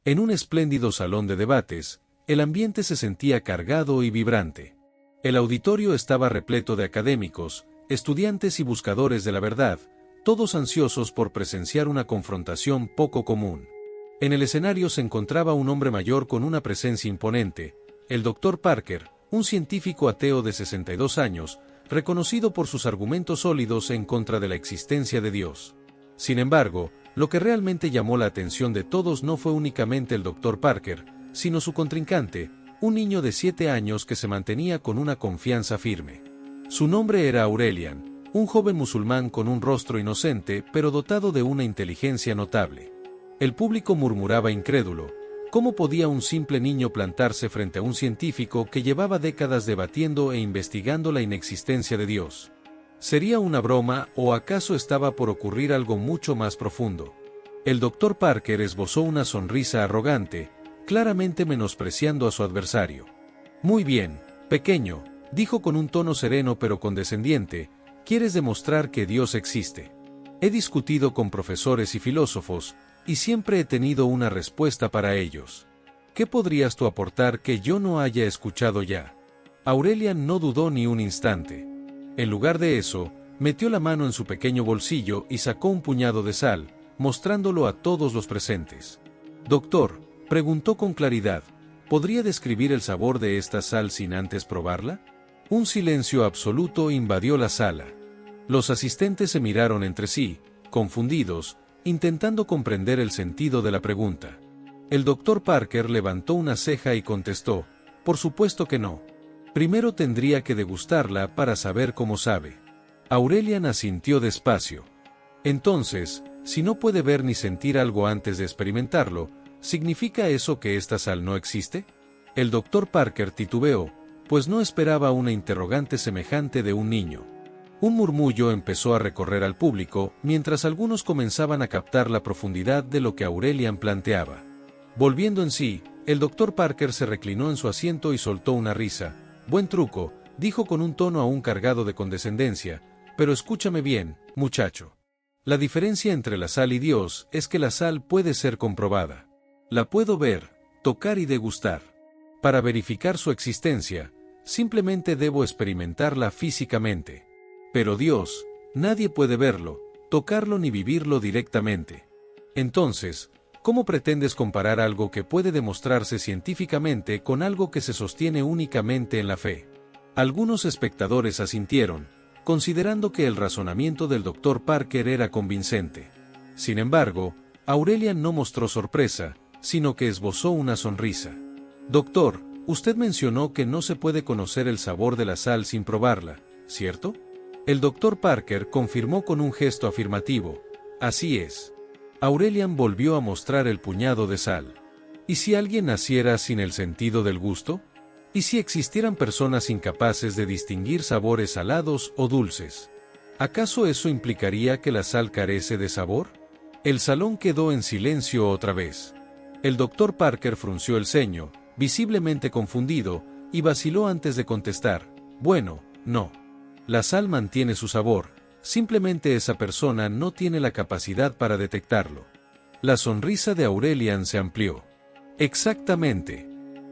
En un espléndido salón de debates, el ambiente se sentía cargado y vibrante. El auditorio estaba repleto de académicos, estudiantes y buscadores de la verdad, todos ansiosos por presenciar una confrontación poco común. En el escenario se encontraba un hombre mayor con una presencia imponente, el Dr. Parker, un científico ateo de 62 años, reconocido por sus argumentos sólidos en contra de la existencia de Dios. Sin embargo, lo que realmente llamó la atención de todos no fue únicamente el Dr. Parker, sino su contrincante, un niño de 7 años que se mantenía con una confianza firme. Su nombre era Aurelian, un joven musulmán con un rostro inocente pero dotado de una inteligencia notable. El público murmuraba incrédulo: ¿cómo podía un simple niño plantarse frente a un científico que llevaba décadas debatiendo e investigando la inexistencia de Dios? ¿Sería una broma o acaso estaba por ocurrir algo mucho más profundo? El Dr. Parker esbozó una sonrisa arrogante, claramente menospreciando a su adversario. «Muy bien, pequeño», dijo con un tono sereno pero condescendiente, «¿quieres demostrar que Dios existe? He discutido con profesores y filósofos, y siempre he tenido una respuesta para ellos. ¿Qué podrías tú aportar que yo no haya escuchado ya?» Aurelian no dudó ni un instante. En lugar de eso, metió la mano en su pequeño bolsillo y sacó un puñado de sal, mostrándolo a todos los presentes. «Doctor», preguntó con claridad, ¿podría describir el sabor de esta sal sin antes probarla? Un silencio absoluto invadió la sala. Los asistentes se miraron entre sí, confundidos, intentando comprender el sentido de la pregunta. El Dr. Parker levantó una ceja y contestó: «Por supuesto que no. Primero tendría que degustarla para saber cómo sabe». Aurelian asintió despacio. «Entonces, si no puede ver ni sentir algo antes de experimentarlo, ¿significa eso que esta sal no existe?» El Dr. Parker titubeó, pues no esperaba una interrogante semejante de un niño. Un murmullo empezó a recorrer al público, mientras algunos comenzaban a captar la profundidad de lo que Aurelian planteaba. Volviendo en sí, el Dr. Parker se reclinó en su asiento y soltó una risa. «Buen truco», dijo con un tono aún cargado de condescendencia, «pero escúchame bien, muchacho. La diferencia entre la sal y Dios es que la sal puede ser comprobada. La puedo ver, tocar y degustar. Para verificar su existencia, simplemente debo experimentarla físicamente. Pero Dios, nadie puede verlo, tocarlo ni vivirlo directamente. Entonces, ¿cómo pretendes comparar algo que puede demostrarse científicamente con algo que se sostiene únicamente en la fe?» Algunos espectadores asintieron, considerando que el razonamiento del Dr. Parker era convincente. Sin embargo, Aurelian no mostró sorpresa, sino que esbozó una sonrisa. «Doctor, usted mencionó que no se puede conocer el sabor de la sal sin probarla, ¿cierto?» El Dr. Parker confirmó con un gesto afirmativo: «Así es». Aurelian volvió a mostrar el puñado de sal. ¿Y si alguien naciera sin el sentido del gusto? ¿Y si existieran personas incapaces de distinguir sabores salados o dulces? ¿Acaso eso implicaría que la sal carece de sabor? El salón quedó en silencio otra vez. El Dr. Parker frunció el ceño, visiblemente confundido, y vaciló antes de contestar: «Bueno, no. La sal mantiene su sabor, simplemente esa persona no tiene la capacidad para detectarlo». La sonrisa de Aurelian se amplió. «Exactamente.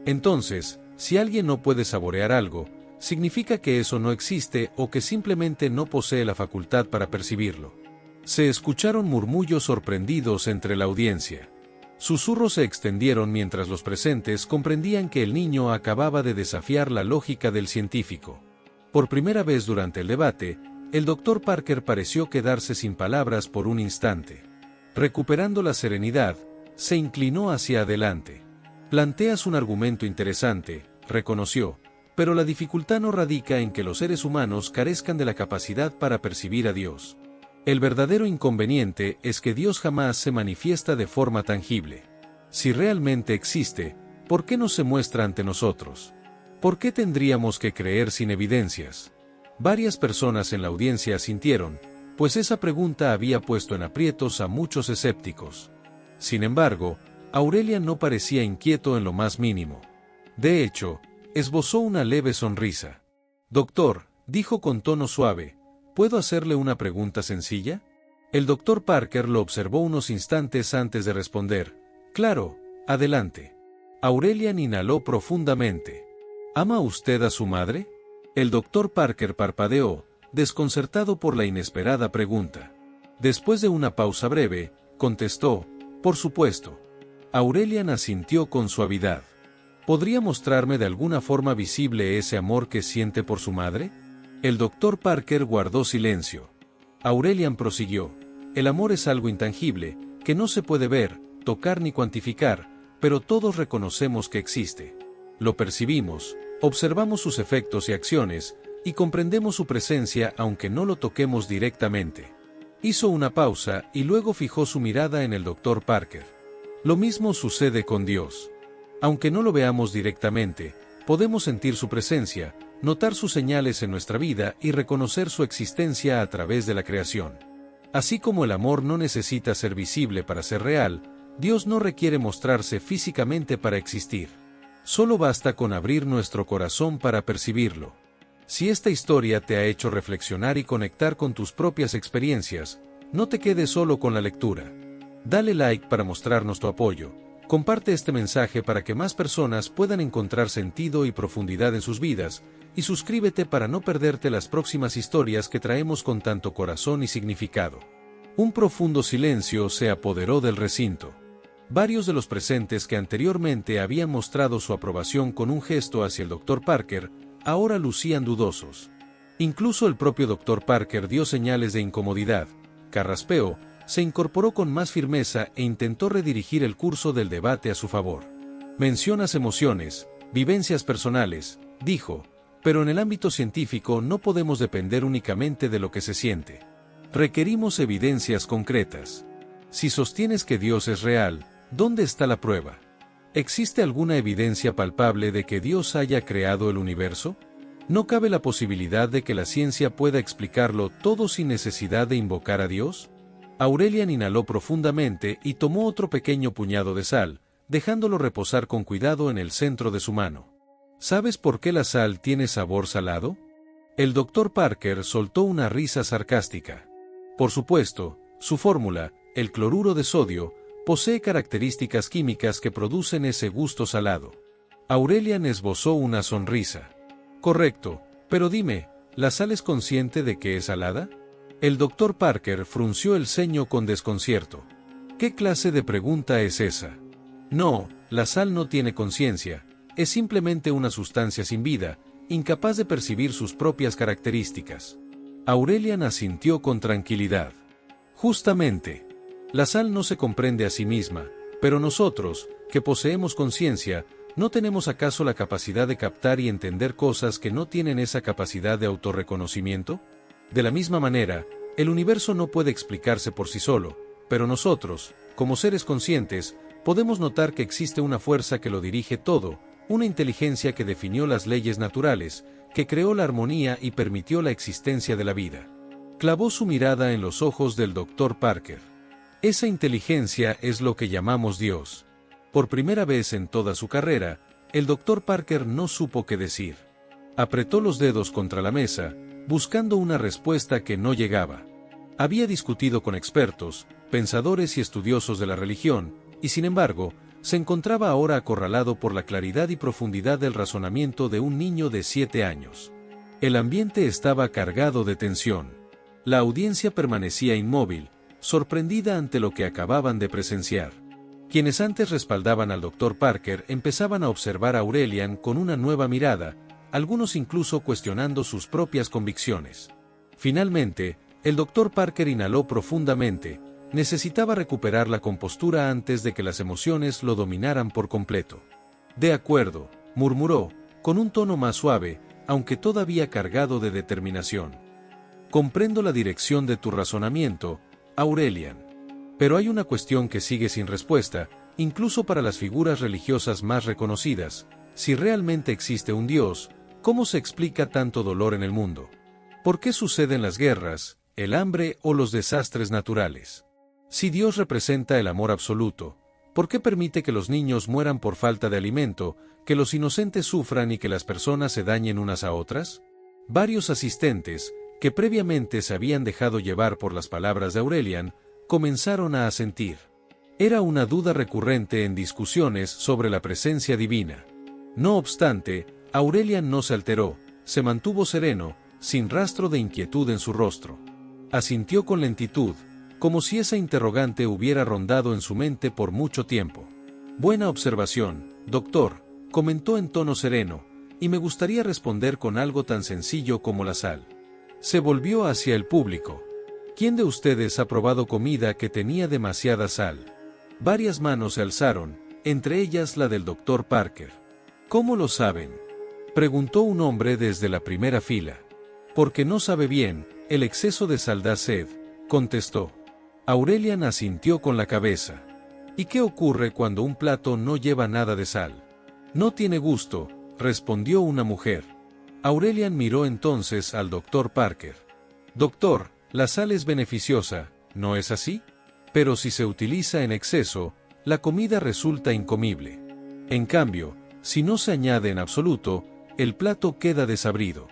Entonces, si alguien no puede saborear algo, significa que eso no existe o que simplemente no posee la facultad para percibirlo». Se escucharon murmullos sorprendidos entre la audiencia. Susurros se extendieron mientras los presentes comprendían que el niño acababa de desafiar la lógica del científico. Por primera vez durante el debate, el Dr. Parker pareció quedarse sin palabras por un instante. Recuperando la serenidad, se inclinó hacia adelante. «Planteas un argumento interesante», reconoció, «pero la dificultad no radica en que los seres humanos carezcan de la capacidad para percibir a Dios. El verdadero inconveniente es que Dios jamás se manifiesta de forma tangible. Si realmente existe, ¿por qué no se muestra ante nosotros? ¿Por qué tendríamos que creer sin evidencias?» Varias personas en la audiencia asintieron, pues esa pregunta había puesto en aprietos a muchos escépticos. Sin embargo, Aurelian no parecía inquieto en lo más mínimo. De hecho, esbozó una leve sonrisa. «Doctor», dijo con tono suave, «¿puedo hacerle una pregunta sencilla?» El Dr. Parker lo observó unos instantes antes de responder: «Claro, Adelante. Aurelian inhaló profundamente. ¿Ama usted a su madre? El doctor Parker parpadeó, desconcertado por la inesperada pregunta. Después de una pausa breve, contestó, por supuesto. Aurelian asintió con suavidad. ¿Podría mostrarme de alguna forma visible ese amor que siente por su madre? El doctor Parker guardó silencio. Aurelian prosiguió. El amor es algo intangible, que no se puede ver, tocar ni cuantificar, pero todos reconocemos que existe. Lo percibimos, observamos sus efectos y acciones, y comprendemos su presencia aunque no lo toquemos directamente. Hizo una pausa y luego fijó su mirada en el doctor Parker. Lo mismo sucede con Dios. Aunque no lo veamos directamente, podemos sentir su presencia, notar sus señales en nuestra vida y reconocer su existencia a través de la creación. Así como el amor no necesita ser visible para ser real, Dios no requiere mostrarse físicamente para existir. Solo basta con abrir nuestro corazón para percibirlo. Si esta historia te ha hecho reflexionar y conectar con tus propias experiencias, no te quedes solo con la lectura. Dale like para mostrarnos tu apoyo. Comparte este mensaje para que más personas puedan encontrar sentido y profundidad en sus vidas, y suscríbete para no perderte las próximas historias que traemos con tanto corazón y significado. Un profundo silencio se apoderó del recinto. Varios de los presentes que anteriormente habían mostrado su aprobación con un gesto hacia el Dr. Parker, ahora lucían dudosos. Incluso el propio Dr. Parker dio señales de incomodidad, carraspeó, se incorporó con más firmeza e intentó redirigir el curso del debate a su favor. Mencionas emociones, vivencias personales, dijo, pero en el ámbito científico no podemos depender únicamente de lo que se siente. Requerimos evidencias concretas. Si sostienes que Dios es real, ¿dónde está la prueba? ¿Existe alguna evidencia palpable de que Dios haya creado el universo? ¿No cabe la posibilidad de que la ciencia pueda explicarlo todo sin necesidad de invocar a Dios? Aurelian inhaló profundamente y tomó otro pequeño puñado de sal, dejándolo reposar con cuidado en el centro de su mano. ¿Sabes por qué la sal tiene sabor salado? El Dr. Parker soltó una risa sarcástica. Por supuesto, su fórmula, el cloruro de sodio, posee características químicas que producen ese gusto salado. Aurelian esbozó una sonrisa. Correcto, pero dime, ¿la sal es consciente de que es salada? El Dr. Parker frunció el ceño con desconcierto. ¿Qué clase de pregunta es esa? No, la sal no tiene conciencia, es simplemente una sustancia sin vida, incapaz de percibir sus propias características. Aurelian asintió con tranquilidad. Justamente. La sal no se comprende a sí misma, pero nosotros, que poseemos conciencia, ¿no tenemos acaso la capacidad de captar y entender cosas que no tienen esa capacidad de autorreconocimiento? De la misma manera, el universo no puede explicarse por sí solo, pero nosotros, como seres conscientes, podemos notar que existe una fuerza que lo dirige todo, una inteligencia que definió las leyes naturales, que creó la armonía y permitió la existencia de la vida. Clavó su mirada en los ojos del Dr. Parker. Esa inteligencia es lo que llamamos Dios. Por primera vez en toda su carrera, el Dr. Parker no supo qué decir. Apretó los dedos contra la mesa, buscando una respuesta que no llegaba. Había discutido con expertos, pensadores y estudiosos de la religión, y sin embargo, se encontraba ahora acorralado por la claridad y profundidad del razonamiento de un niño de 7 años. El ambiente estaba cargado de tensión. La audiencia permanecía inmóvil, sorprendida ante lo que acababan de presenciar. Quienes antes respaldaban al Dr. Parker empezaban a observar a Aurelian con una nueva mirada, algunos incluso cuestionando sus propias convicciones. Finalmente, el Dr. Parker inhaló profundamente, necesitaba recuperar la compostura antes de que las emociones lo dominaran por completo. De acuerdo, murmuró, con un tono más suave, aunque todavía cargado de determinación. Comprendo la dirección de tu razonamiento, Aurelian. Pero hay una cuestión que sigue sin respuesta, incluso para las figuras religiosas más reconocidas. Si realmente existe un Dios, ¿cómo se explica tanto dolor en el mundo? ¿Por qué suceden las guerras, el hambre o los desastres naturales? Si Dios representa el amor absoluto, ¿por qué permite que los niños mueran por falta de alimento, que los inocentes sufran y que las personas se dañen unas a otras? Varios asistentes, que previamente se habían dejado llevar por las palabras de Aurelian, comenzaron a asentir. Era una duda recurrente en discusiones sobre la presencia divina. No obstante, Aurelian no se alteró, se mantuvo sereno, sin rastro de inquietud en su rostro. Asintió con lentitud, como si esa interrogante hubiera rondado en su mente por mucho tiempo. Buena observación, doctor, comentó en tono sereno, y me gustaría responder con algo tan sencillo como la sal. Se volvió hacia el público. ¿Quién de ustedes ha probado comida que tenía demasiada sal? Varias manos se alzaron, entre ellas la del doctor Parker. ¿Cómo lo saben?, preguntó un hombre desde la primera fila. Porque no sabe bien, el exceso de sal da sed, contestó. Aurelian asintió con la cabeza. ¿Y qué ocurre cuando un plato no lleva nada de sal? No tiene gusto, respondió una mujer. Aurelian miró entonces al doctor Parker. Doctor, la sal es beneficiosa, ¿no es así? Pero si se utiliza en exceso, la comida resulta incomible. En cambio, si no se añade en absoluto, el plato queda desabrido.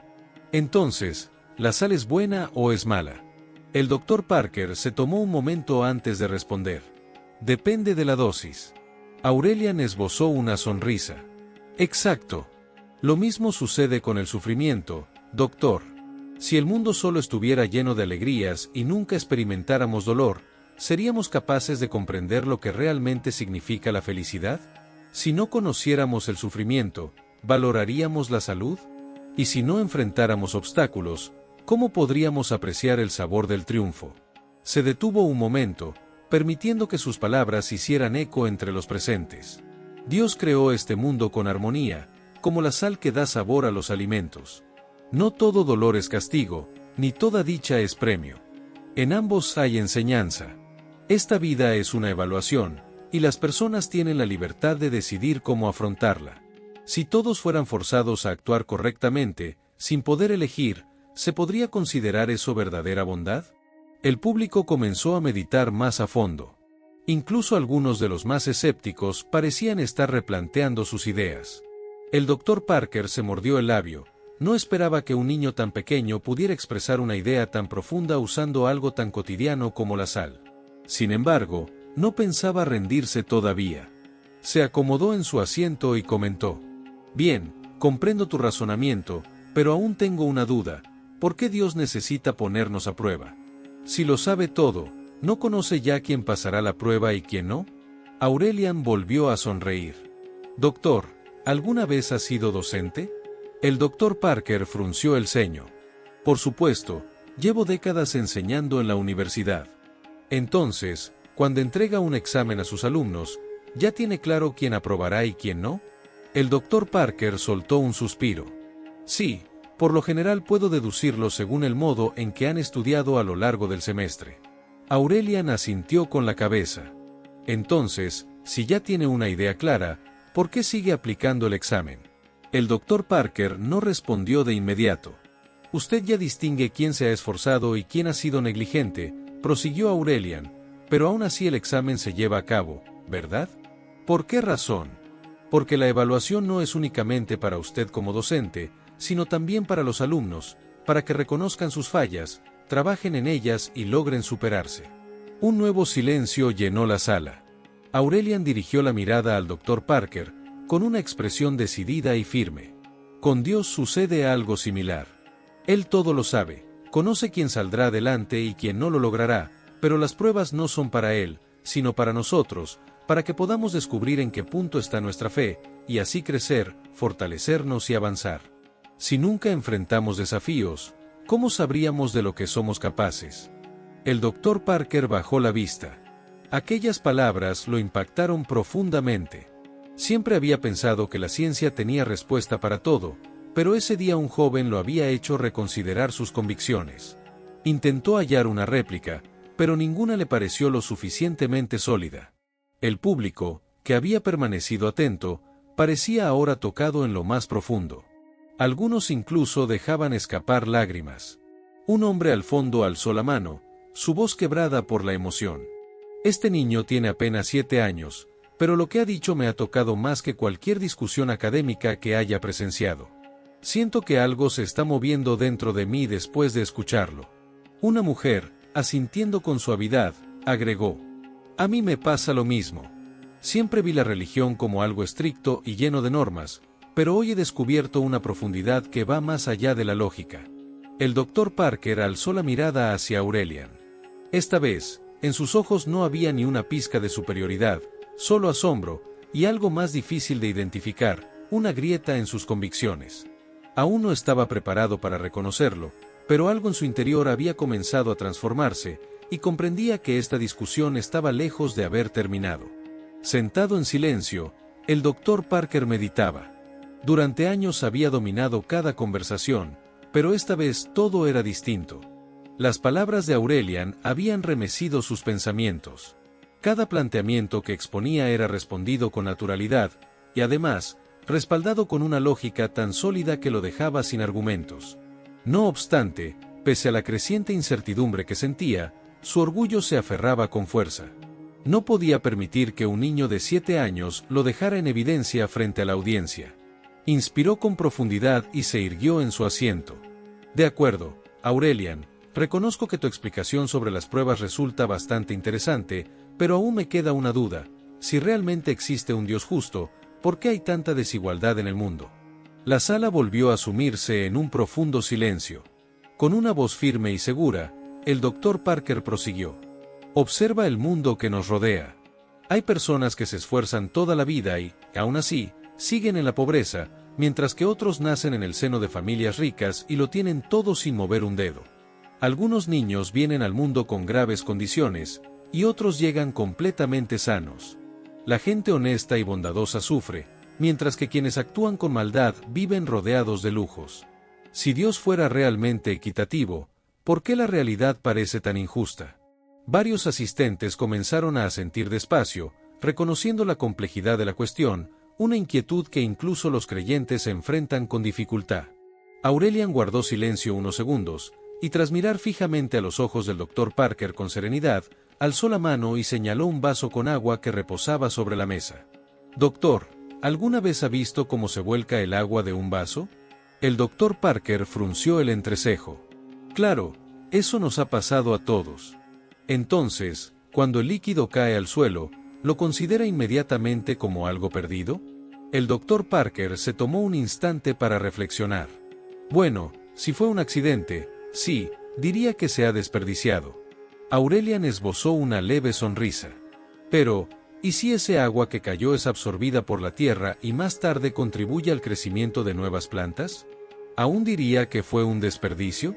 Entonces, ¿la sal es buena o es mala? El doctor Parker se tomó un momento antes de responder. Depende de la dosis. Aurelian esbozó una sonrisa. Exacto. Lo mismo sucede con el sufrimiento, doctor. Si el mundo solo estuviera lleno de alegrías y nunca experimentáramos dolor, ¿seríamos capaces de comprender lo que realmente significa la felicidad? Si no conociéramos el sufrimiento, ¿valoraríamos la salud? Y si no enfrentáramos obstáculos, ¿cómo podríamos apreciar el sabor del triunfo? Se detuvo un momento, permitiendo que sus palabras hicieran eco entre los presentes. Dios creó este mundo con armonía, como la sal que da sabor a los alimentos. No todo dolor es castigo, ni toda dicha es premio. En ambos hay enseñanza. Esta vida es una evaluación, y las personas tienen la libertad de decidir cómo afrontarla. Si todos fueran forzados a actuar correctamente, sin poder elegir, ¿se podría considerar eso verdadera bondad? El público comenzó a meditar más a fondo. Incluso algunos de los más escépticos parecían estar replanteando sus ideas. El doctor Parker se mordió el labio. No esperaba que un niño tan pequeño pudiera expresar una idea tan profunda usando algo tan cotidiano como la sal. Sin embargo, no pensaba rendirse todavía. Se acomodó en su asiento y comentó. Bien, comprendo tu razonamiento, pero aún tengo una duda. ¿Por qué Dios necesita ponernos a prueba? Si lo sabe todo, ¿no conoce ya quién pasará la prueba y quién no? Aurelian volvió a sonreír. Doctor, ¿alguna vez has sido docente? El doctor Parker frunció el ceño. Por supuesto, llevo décadas enseñando en la universidad. Entonces, cuando entrega un examen a sus alumnos, ¿ya tiene claro quién aprobará y quién no? El doctor Parker soltó un suspiro. Sí, por lo general puedo deducirlo según el modo en que han estudiado a lo largo del semestre. Aurelian asintió con la cabeza. Entonces, si ya tiene una idea clara, ¿por qué sigue aplicando el examen? El doctor Parker no respondió de inmediato. Usted ya distingue quién se ha esforzado y quién ha sido negligente, prosiguió Aurelian, pero aún así el examen se lleva a cabo, ¿verdad? ¿Por qué razón? Porque la evaluación no es únicamente para usted como docente, sino también para los alumnos, para que reconozcan sus fallas, trabajen en ellas y logren superarse. Un nuevo silencio llenó la sala. Aurelian dirigió la mirada al doctor Parker, con una expresión decidida y firme. Con Dios sucede algo similar. Él todo lo sabe, conoce quién saldrá adelante y quién no lo logrará, pero las pruebas no son para Él, sino para nosotros, para que podamos descubrir en qué punto está nuestra fe, y así crecer, fortalecernos y avanzar. Si nunca enfrentamos desafíos, ¿cómo sabríamos de lo que somos capaces? El doctor Parker bajó la vista. Aquellas palabras lo impactaron profundamente. Siempre había pensado que la ciencia tenía respuesta para todo, pero ese día un joven lo había hecho reconsiderar sus convicciones. Intentó hallar una réplica, pero ninguna le pareció lo suficientemente sólida. El público, que había permanecido atento, parecía ahora tocado en lo más profundo. Algunos incluso dejaban escapar lágrimas. Un hombre al fondo alzó la mano, su voz quebrada por la emoción. Este niño tiene apenas 7 años, pero lo que ha dicho me ha tocado más que cualquier discusión académica que haya presenciado. Siento que algo se está moviendo dentro de mí después de escucharlo. Una mujer, asintiendo con suavidad, agregó. A mí me pasa lo mismo. Siempre vi la religión como algo estricto y lleno de normas, pero hoy he descubierto una profundidad que va más allá de la lógica. El Dr. Parker alzó la mirada hacia Aurelian. Esta vez, en sus ojos no había ni una pizca de superioridad, solo asombro, y algo más difícil de identificar, una grieta en sus convicciones. Aún no estaba preparado para reconocerlo, pero algo en su interior había comenzado a transformarse, y comprendía que esta discusión estaba lejos de haber terminado. Sentado en silencio, el Dr. Parker meditaba. Durante años había dominado cada conversación, pero esta vez todo era distinto. Las palabras de Aurelian habían remecido sus pensamientos. Cada planteamiento que exponía era respondido con naturalidad, y además, respaldado con una lógica tan sólida que lo dejaba sin argumentos. No obstante, pese a la creciente incertidumbre que sentía, su orgullo se aferraba con fuerza. No podía permitir que un niño de 7 años lo dejara en evidencia frente a la audiencia. Inspiró con profundidad y se irguió en su asiento. De acuerdo, Aurelian, reconozco que tu explicación sobre las pruebas resulta bastante interesante, pero aún me queda una duda. Si realmente existe un Dios justo, ¿por qué hay tanta desigualdad en el mundo? La sala volvió a sumirse en un profundo silencio. Con una voz firme y segura, el Dr. Parker prosiguió. Observa el mundo que nos rodea. Hay personas que se esfuerzan toda la vida y, aún así, siguen en la pobreza, mientras que otros nacen en el seno de familias ricas y lo tienen todo sin mover un dedo. Algunos niños vienen al mundo con graves condiciones, y otros llegan completamente sanos. La gente honesta y bondadosa sufre, mientras que quienes actúan con maldad viven rodeados de lujos. Si Dios fuera realmente equitativo, ¿por qué la realidad parece tan injusta? Varios asistentes comenzaron a asentir despacio, reconociendo la complejidad de la cuestión, una inquietud que incluso los creyentes enfrentan con dificultad. Aurelian guardó silencio unos segundos, y tras mirar fijamente a los ojos del Dr. Parker con serenidad, alzó la mano y señaló un vaso con agua que reposaba sobre la mesa. Doctor, ¿alguna vez ha visto cómo se vuelca el agua de un vaso? El Dr. Parker frunció el entrecejo. Claro, eso nos ha pasado a todos. Entonces, cuando el líquido cae al suelo, ¿lo considera inmediatamente como algo perdido? El Dr. Parker se tomó un instante para reflexionar. Bueno, si fue un accidente, sí, diría que se ha desperdiciado. Aurelian esbozó una leve sonrisa. Pero, ¿y si ese agua que cayó es absorbida por la tierra y más tarde contribuye al crecimiento de nuevas plantas? ¿Aún diría que fue un desperdicio?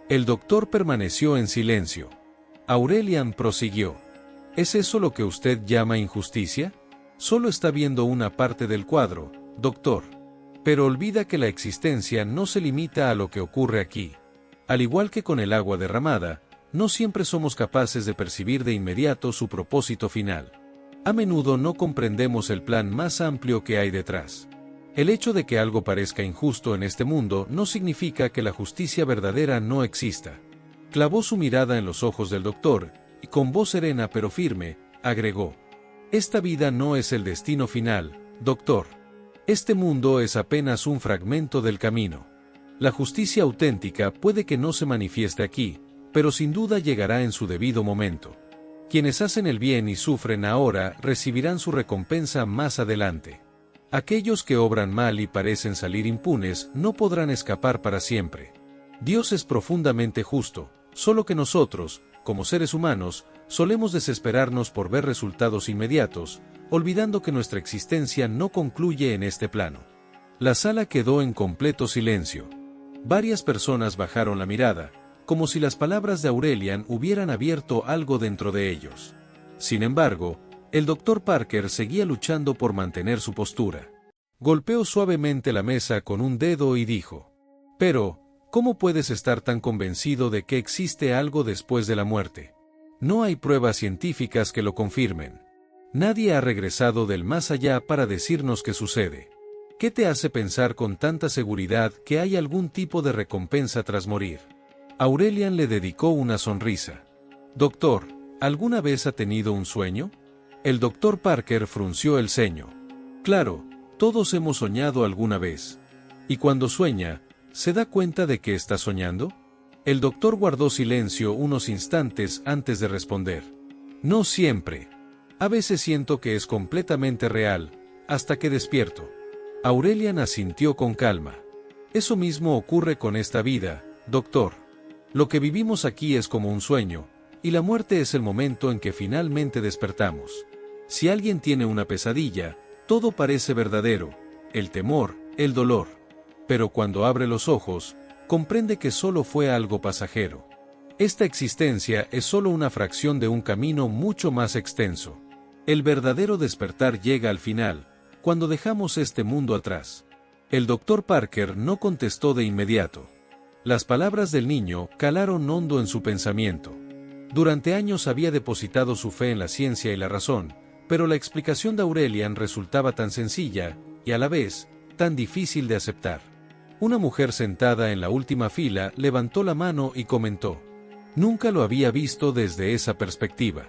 El doctor permaneció en silencio. Aurelian prosiguió. ¿Es eso lo que usted llama injusticia? Solo está viendo una parte del cuadro, doctor. Pero olvida que la existencia no se limita a lo que ocurre aquí. Al igual que con el agua derramada, no siempre somos capaces de percibir de inmediato su propósito final. A menudo no comprendemos el plan más amplio que hay detrás. El hecho de que algo parezca injusto en este mundo no significa que la justicia verdadera no exista. Clavó su mirada en los ojos del doctor, y con voz serena pero firme, agregó. Esta vida no es el destino final, doctor. Este mundo es apenas un fragmento del camino. La justicia auténtica puede que no se manifieste aquí, pero sin duda llegará en su debido momento. Quienes hacen el bien y sufren ahora recibirán su recompensa más adelante. Aquellos que obran mal y parecen salir impunes no podrán escapar para siempre. Dios es profundamente justo, solo que nosotros, como seres humanos, solemos desesperarnos por ver resultados inmediatos, olvidando que nuestra existencia no concluye en este plano. La sala quedó en completo silencio. Varias personas bajaron la mirada, como si las palabras de Aurelian hubieran abierto algo dentro de ellos. Sin embargo, el Dr. Parker seguía luchando por mantener su postura. Golpeó suavemente la mesa con un dedo y dijo: «Pero, ¿cómo puedes estar tan convencido de que existe algo después de la muerte? No hay pruebas científicas que lo confirmen. Nadie ha regresado del más allá para decirnos qué sucede. ¿Qué te hace pensar con tanta seguridad que hay algún tipo de recompensa tras morir?» Aurelian le dedicó una sonrisa. «Doctor, ¿alguna vez ha tenido un sueño?» El Dr. Parker frunció el ceño. «Claro, todos hemos soñado alguna vez. Y cuando sueña, ¿se da cuenta de que está soñando?» El doctor guardó silencio unos instantes antes de responder. «No siempre. A veces siento que es completamente real, hasta que despierto. Aurelian asintió con calma. Eso mismo ocurre con esta vida, doctor. Lo que vivimos aquí es como un sueño, y la muerte es el momento en que finalmente despertamos. Si alguien tiene una pesadilla, todo parece verdadero, el temor, el dolor. Pero cuando abre los ojos, comprende que solo fue algo pasajero. Esta existencia es solo una fracción de un camino mucho más extenso. El verdadero despertar llega al final, cuando dejamos este mundo atrás. El Dr. Parker no contestó de inmediato. Las palabras del niño calaron hondo en su pensamiento. Durante años había depositado su fe en la ciencia y la razón, pero la explicación de Aurelian resultaba tan sencilla, y a la vez, tan difícil de aceptar. Una mujer sentada en la última fila levantó la mano y comentó: «Nunca lo había visto desde esa perspectiva.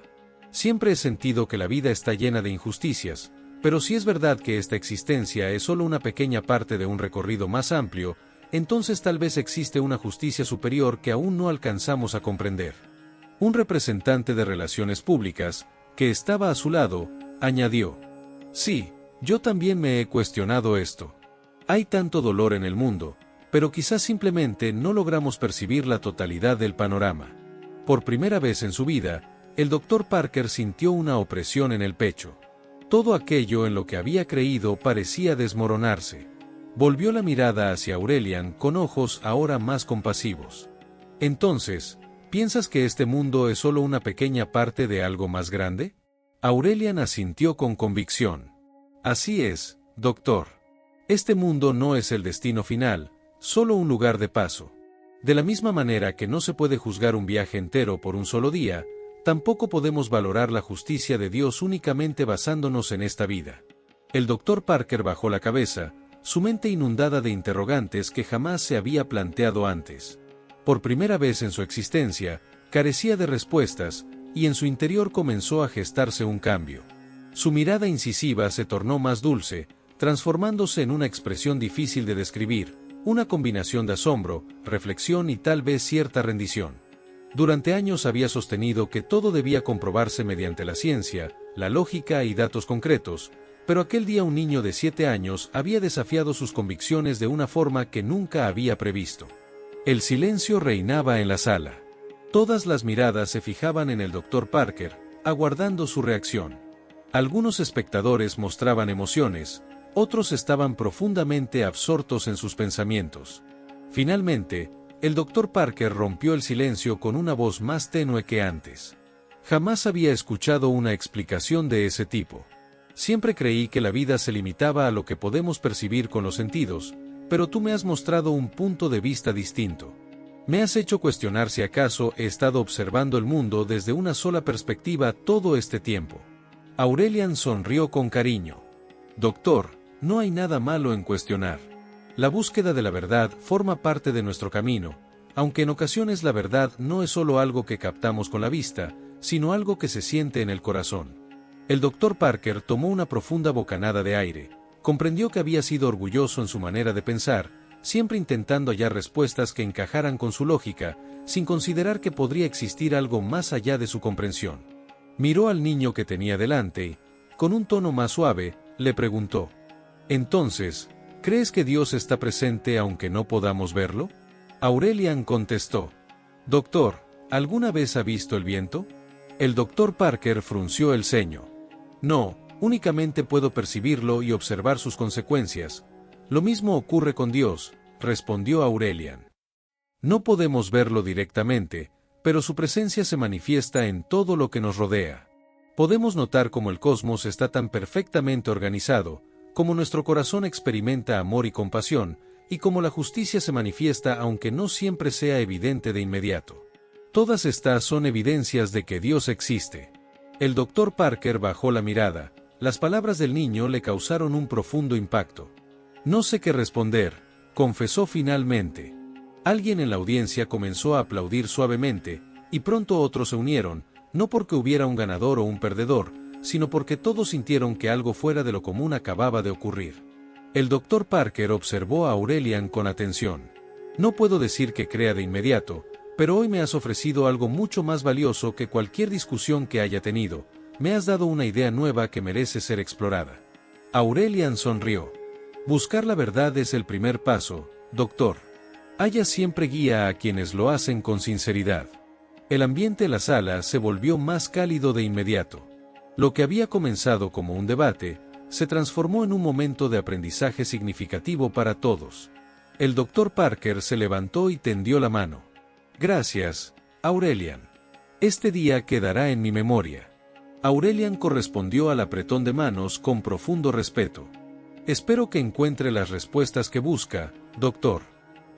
Siempre he sentido que la vida está llena de injusticias, pero si es verdad que esta existencia es solo una pequeña parte de un recorrido más amplio, entonces tal vez existe una justicia superior que aún no alcanzamos a comprender». Un representante de relaciones públicas, que estaba a su lado, añadió: «Sí, yo también me he cuestionado esto. Hay tanto dolor en el mundo, pero quizás simplemente no logramos percibir la totalidad del panorama». Por primera vez en su vida, el Dr. Parker sintió una opresión en el pecho. Todo aquello en lo que había creído parecía desmoronarse. Volvió la mirada hacia Aurelian con ojos ahora más compasivos. «Entonces, ¿piensas que este mundo es solo una pequeña parte de algo más grande?». Aurelian asintió con convicción. «Así es, doctor. Este mundo no es el destino final, solo un lugar de paso. De la misma manera que no se puede juzgar un viaje entero por un solo día, tampoco podemos valorar la justicia de Dios únicamente basándonos en esta vida». El Dr. Parker bajó la cabeza, su mente inundada de interrogantes que jamás se había planteado antes. Por primera vez en su existencia, carecía de respuestas, y en su interior comenzó a gestarse un cambio. Su mirada incisiva se tornó más dulce, transformándose en una expresión difícil de describir, una combinación de asombro, reflexión y tal vez cierta rendición. Durante años había sostenido que todo debía comprobarse mediante la ciencia, la lógica y datos concretos, pero aquel día un niño de 7 años había desafiado sus convicciones de una forma que nunca había previsto. El silencio reinaba en la sala. Todas las miradas se fijaban en el Dr. Parker, aguardando su reacción. Algunos espectadores mostraban emociones, otros estaban profundamente absortos en sus pensamientos. Finalmente, el Dr. Parker rompió el silencio con una voz más tenue que antes. «Jamás había escuchado una explicación de ese tipo. Siempre creí que la vida se limitaba a lo que podemos percibir con los sentidos, pero tú me has mostrado un punto de vista distinto. Me has hecho cuestionar si acaso he estado observando el mundo desde una sola perspectiva todo este tiempo». Aurelian sonrió con cariño. «Doctor, no hay nada malo en cuestionar. La búsqueda de la verdad forma parte de nuestro camino, aunque en ocasiones la verdad no es solo algo que captamos con la vista, sino algo que se siente en el corazón». El Dr. Parker tomó una profunda bocanada de aire, comprendió que había sido orgulloso en su manera de pensar, siempre intentando hallar respuestas que encajaran con su lógica, sin considerar que podría existir algo más allá de su comprensión. Miró al niño que tenía delante y, con un tono más suave, le preguntó: «Entonces, ¿crees que Dios está presente aunque no podamos verlo?». Aurelian contestó: «Doctor, ¿alguna vez ha visto el viento?». El Dr. Parker frunció el ceño. «No, únicamente puedo percibirlo y observar sus consecuencias. Lo mismo ocurre con Dios», respondió Aurelian. «No podemos verlo directamente, pero su presencia se manifiesta en todo lo que nos rodea. Podemos notar cómo el cosmos está tan perfectamente organizado, cómo nuestro corazón experimenta amor y compasión, y cómo la justicia se manifiesta aunque no siempre sea evidente de inmediato. Todas estas son evidencias de que Dios existe». El Dr. Parker bajó la mirada. Las palabras del niño le causaron un profundo impacto. «No sé qué responder», confesó finalmente. Alguien en la audiencia comenzó a aplaudir suavemente, y pronto otros se unieron, no porque hubiera un ganador o un perdedor, sino porque todos sintieron que algo fuera de lo común acababa de ocurrir. El Dr. Parker observó a Aurelian con atención. «No puedo decir que crea de inmediato, pero hoy me has ofrecido algo mucho más valioso que cualquier discusión que haya tenido. me has dado una idea nueva que merece ser explorada. Aurelian sonrió. Buscar la verdad es el primer paso, doctor. Aya siempre guía a quienes lo hacen con sinceridad. El ambiente en la sala se volvió más cálido de inmediato. Lo que había comenzado como un debate, se transformó en un momento de aprendizaje significativo para todos. El doctor Parker se levantó y tendió la mano. Gracias, Aurelian. Este día quedará en mi memoria. Aurelian correspondió al apretón de manos con profundo respeto. Espero que encuentre las respuestas que busca, doctor.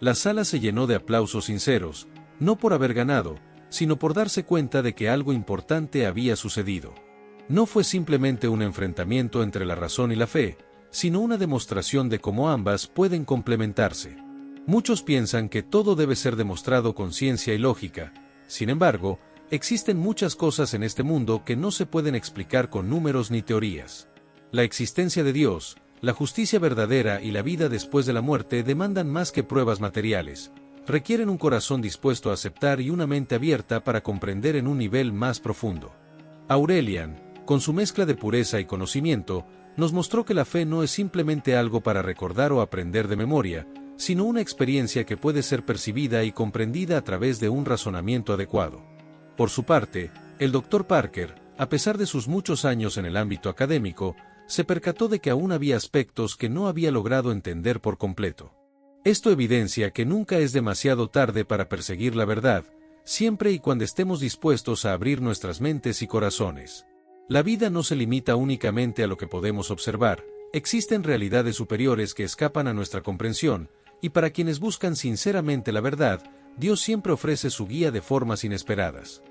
La sala se llenó de aplausos sinceros, no por haber ganado, sino por darse cuenta de que algo importante había sucedido. No fue simplemente un enfrentamiento entre la razón y la fe, sino una demostración de cómo ambas pueden complementarse. Muchos piensan que todo debe ser demostrado con ciencia y lógica. Sin embargo, existen muchas cosas en este mundo que no se pueden explicar con números ni teorías. La existencia de Dios, la justicia verdadera y la vida después de la muerte demandan más que pruebas materiales. Requieren un corazón dispuesto a aceptar y una mente abierta para comprender en un nivel más profundo. Aurelian, con su mezcla de pureza y conocimiento, nos mostró que la fe no es simplemente algo para recordar o aprender de memoria, sino una experiencia que puede ser percibida y comprendida a través de un razonamiento adecuado. Por su parte, el Dr. Parker, a pesar de sus muchos años en el ámbito académico, se percató de que aún había aspectos que no había logrado entender por completo. Esto evidencia que nunca es demasiado tarde para perseguir la verdad, siempre y cuando estemos dispuestos a abrir nuestras mentes y corazones. La vida no se limita únicamente a lo que podemos observar, existen realidades superiores que escapan a nuestra comprensión, y para quienes buscan sinceramente la verdad, Dios siempre ofrece su guía de formas inesperadas.